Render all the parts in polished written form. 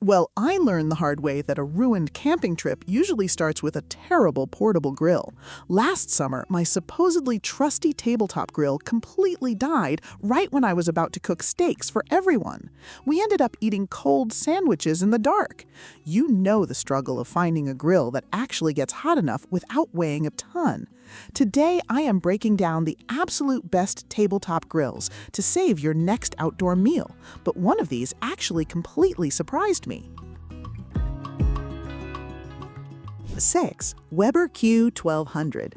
Well, I learned the hard way that a ruined camping trip usually starts with a terrible portable grill. Last summer, my supposedly trusty tabletop grill completely died right when I was about to cook steaks for everyone. We ended up eating cold sandwiches in the dark. You know the struggle of finding a grill that actually gets hot enough without weighing a ton. Today, I am breaking down the absolute best tabletop grills to save your next outdoor meal, but one of these actually completely surprised me. 6. Weber Q1200.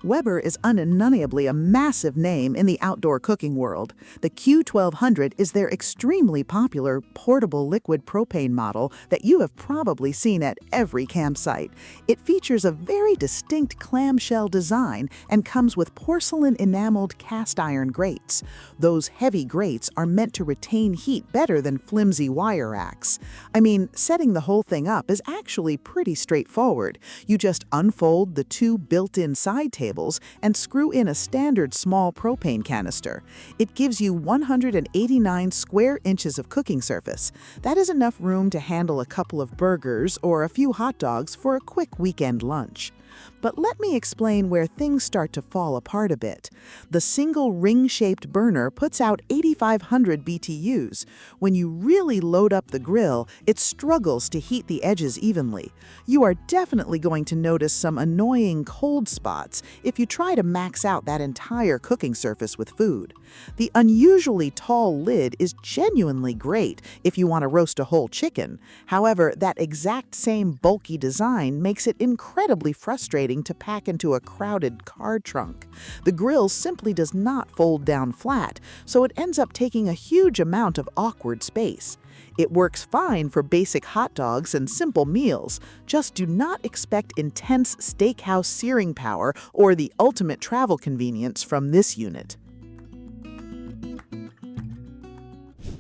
Weber is undeniably a massive name in the outdoor cooking world. The Q1200 is their extremely popular portable liquid propane model that you have probably seen at every campsite. It features a very distinct clamshell design and comes with porcelain enameled cast iron grates. Those heavy grates are meant to retain heat better than flimsy wire racks. I mean, setting the whole thing up is actually pretty straightforward. You just unfold the two built-in side tables and screw in a standard small propane canister. It gives you 189 square inches of cooking surface. That is enough room to handle a couple of burgers or a few hot dogs for a quick weekend lunch. But let me explain where things start to fall apart a bit. The single ring-shaped burner puts out 8,500 BTUs. When you really load up the grill, it struggles to heat the edges evenly. You are definitely going to notice some annoying cold spots if you try to max out that entire cooking surface with food. The unusually tall lid is genuinely great if you want to roast a whole chicken. However, that exact same bulky design makes it incredibly frustrating to pack into a crowded car trunk. The grill simply does not fold down flat, so it ends up taking a huge amount of awkward space. It works fine for basic hot dogs and simple meals. Just do not expect intense steakhouse searing power or the ultimate travel convenience from this unit.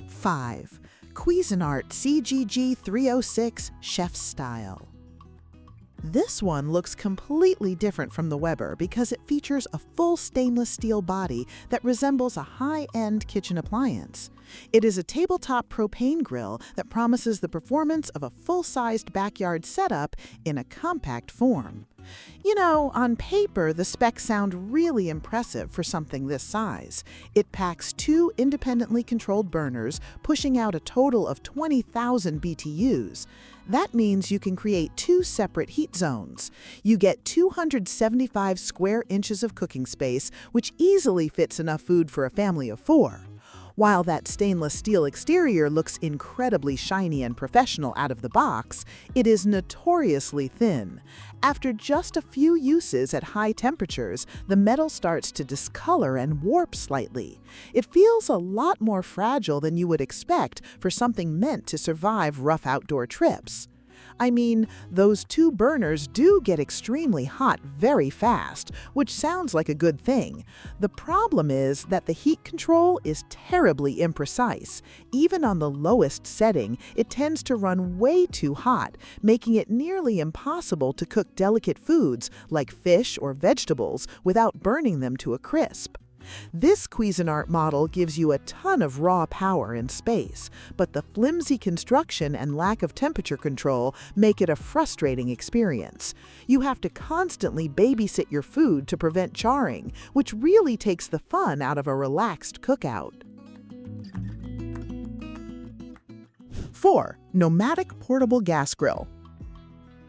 5. Cuisinart CGG 306 Chef Style. This one looks completely different from the Weber because it features a full stainless steel body that resembles a high-end kitchen appliance. It is a tabletop propane grill that promises the performance of a full-sized backyard setup in a compact form. You know, on paper, the specs sound really impressive for something this size. It packs two independently controlled burners, pushing out a total of 20,000 BTUs. That means you can create two separate heat zones. You get 275 square inches of cooking space, which easily fits enough food for a family of 4. While that stainless steel exterior looks incredibly shiny and professional out of the box, it is notoriously thin. After just a few uses at high temperatures, the metal starts to discolor and warp slightly. It feels a lot more fragile than you would expect for something meant to survive rough outdoor trips. I mean, those two burners do get extremely hot very fast, which sounds like a good thing. The problem is that the heat control is terribly imprecise. Even on the lowest setting, it tends to run way too hot, making it nearly impossible to cook delicate foods like fish or vegetables without burning them to a crisp. This Cuisinart model gives you a ton of raw power and space, but the flimsy construction and lack of temperature control make it a frustrating experience. You have to constantly babysit your food to prevent charring, which really takes the fun out of a relaxed cookout. 4. nomadiQ Portable Gas Grill.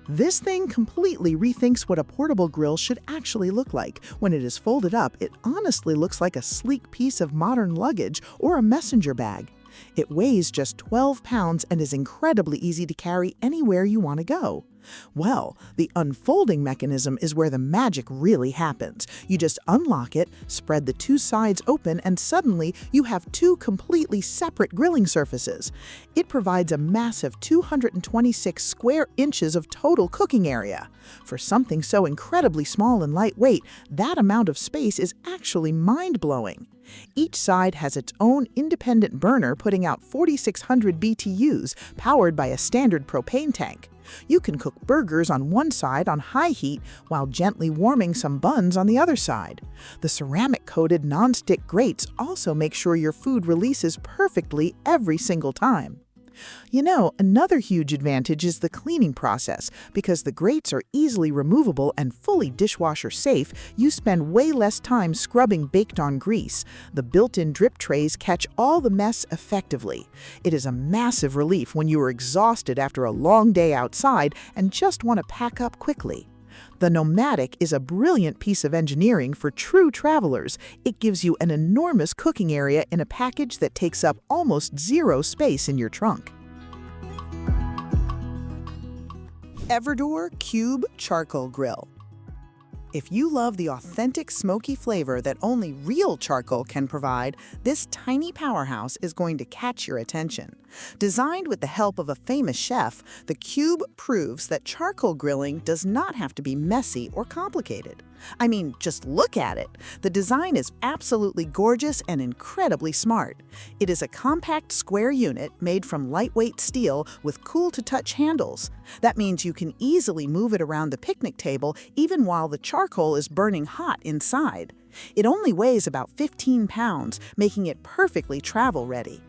This thing completely rethinks what a portable grill should actually look like. When it is folded up, it honestly looks like a sleek piece of modern luggage or a messenger bag. It weighs just 12 pounds and is incredibly easy to carry anywhere you want to go. Well, the unfolding mechanism is where the magic really happens. You just unlock it, spread the two sides open, and suddenly you have two completely separate grilling surfaces. It provides a massive 226 square inches of total cooking area. For something so incredibly small and lightweight, that amount of space is actually mind-blowing. Each side has its own independent burner putting out 4,600 BTUs, powered by a standard propane tank. You can cook burgers on one side on high heat while gently warming some buns on the other side. The ceramic-coated non-stick grates also make sure your food releases perfectly every single time. You know, another huge advantage is the cleaning process. Because the grates are easily removable and fully dishwasher safe, you spend way less time scrubbing baked-on grease. The built-in drip trays catch all the mess effectively. It is a massive relief when you are exhausted after a long day outside and just want to pack up quickly. The nomadiQ is a brilliant piece of engineering for true travelers. It gives you an enormous cooking area in a package that takes up almost zero space in your trunk. Everdure Cube Charcoal Grill. If you love the authentic smoky flavor that only real charcoal can provide, this tiny powerhouse is going to catch your attention. Designed with the help of a famous chef, the Cube proves that charcoal grilling does not have to be messy or complicated. I mean, just look at it. The design is absolutely gorgeous and incredibly smart. It is a compact square unit made from lightweight steel with cool-to-touch handles. That means you can easily move it around the picnic table even while the charcoal is burning hot inside. It only weighs about 15 pounds, making it perfectly travel-ready.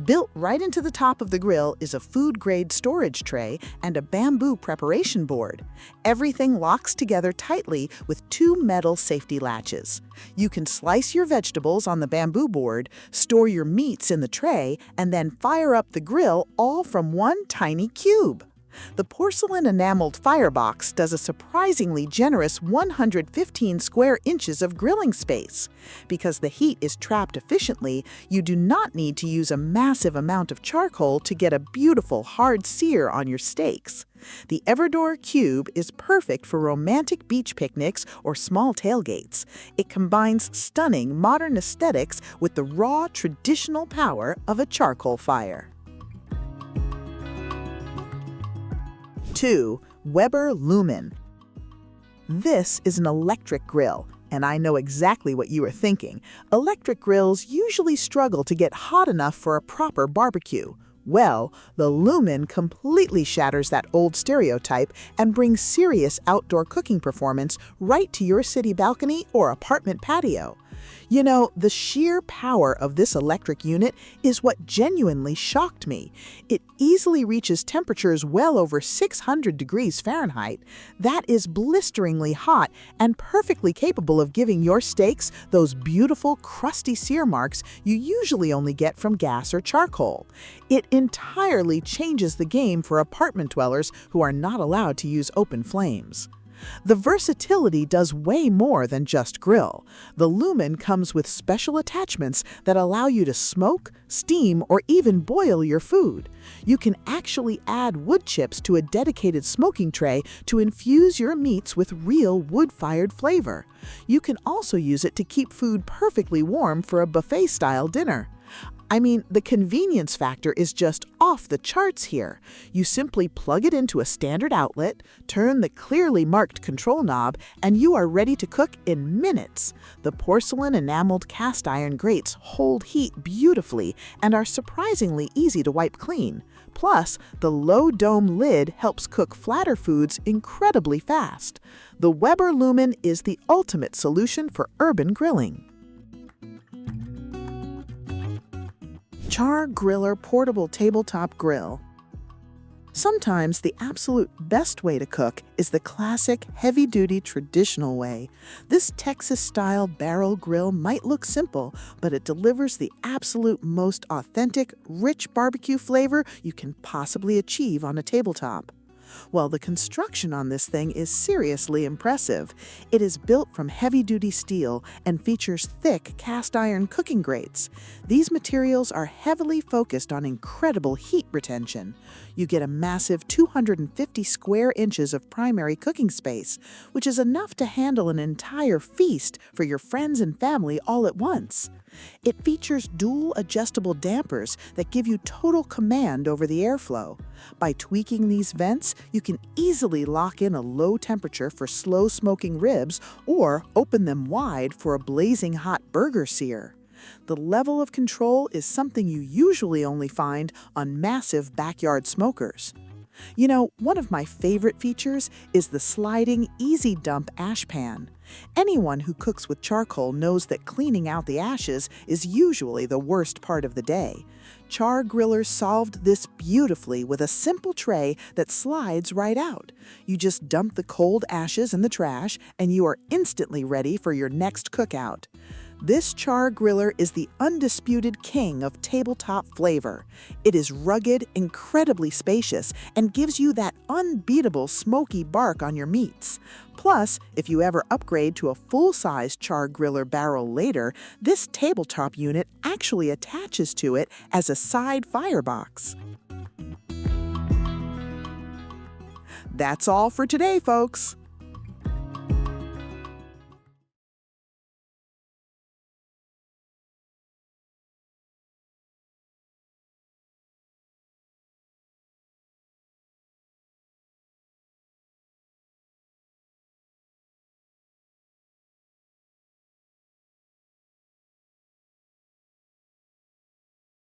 Built right into the top of the grill is a food-grade storage tray and a bamboo preparation board. Everything locks together tightly with two metal safety latches. You can slice your vegetables on the bamboo board, store your meats in the tray, and then fire up the grill all from one tiny cube. The porcelain enameled firebox does a surprisingly generous 115 square inches of grilling space. Because the heat is trapped efficiently, you do not need to use a massive amount of charcoal to get a beautiful hard sear on your steaks. The Everdure Cube is perfect for romantic beach picnics or small tailgates. It combines stunning modern aesthetics with the raw traditional power of a charcoal fire. 2. Weber Lumin. This is an electric grill, and I know exactly what you are thinking. Electric grills usually struggle to get hot enough for a proper barbecue. Well, the Lumin completely shatters that old stereotype and brings serious outdoor cooking performance right to your city balcony or apartment patio. You know, the sheer power of this electric unit is what genuinely shocked me. It easily reaches temperatures well over 600 degrees Fahrenheit. That is blisteringly hot and perfectly capable of giving your steaks those beautiful, crusty sear marks you usually only get from gas or charcoal. It entirely changes the game for apartment dwellers who are not allowed to use open flames. The versatility does way more than just grill. The Lumin comes with special attachments that allow you to smoke, steam, or even boil your food. You can actually add wood chips to a dedicated smoking tray to infuse your meats with real wood-fired flavor. You can also use it to keep food perfectly warm for a buffet-style dinner. I mean, the convenience factor is just off the charts here. You simply plug it into a standard outlet, turn the clearly marked control knob, and you are ready to cook in minutes. The porcelain enameled cast iron grates hold heat beautifully and are surprisingly easy to wipe clean. Plus, the low dome lid helps cook flatter foods incredibly fast. The Weber Lumin is the ultimate solution for urban grilling. Char Griller Portable Tabletop Grill. Sometimes the absolute best way to cook is the classic, heavy-duty, traditional way. This Texas-style barrel grill might look simple, but it delivers the absolute most authentic, rich barbecue flavor you can possibly achieve on a tabletop. Well, the construction on this thing is seriously impressive. It is built from heavy-duty steel and features thick cast-iron cooking grates. These materials are heavily focused on incredible heat retention. You get a massive 250 square inches of primary cooking space, which is enough to handle an entire feast for your friends and family all at once. It features dual adjustable dampers that give you total command over the airflow. By tweaking these vents, you can easily lock in a low temperature for slow smoking ribs or open them wide for a blazing hot burger sear. The level of control is something you usually only find on massive backyard smokers. You know, one of my favorite features is the sliding easy dump ash pan. Anyone who cooks with charcoal knows that cleaning out the ashes is usually the worst part of the day. Char grillers solved this beautifully with a simple tray that slides right out. You just dump the cold ashes in the trash, and you are instantly ready for your next cookout. This Char griller is the undisputed king of tabletop flavor. It is rugged, incredibly spacious, and gives you that unbeatable smoky bark on your meats. Plus, if you ever upgrade to a full-size Char griller barrel later, this tabletop unit actually attaches to it as a side firebox. That's all for today, folks.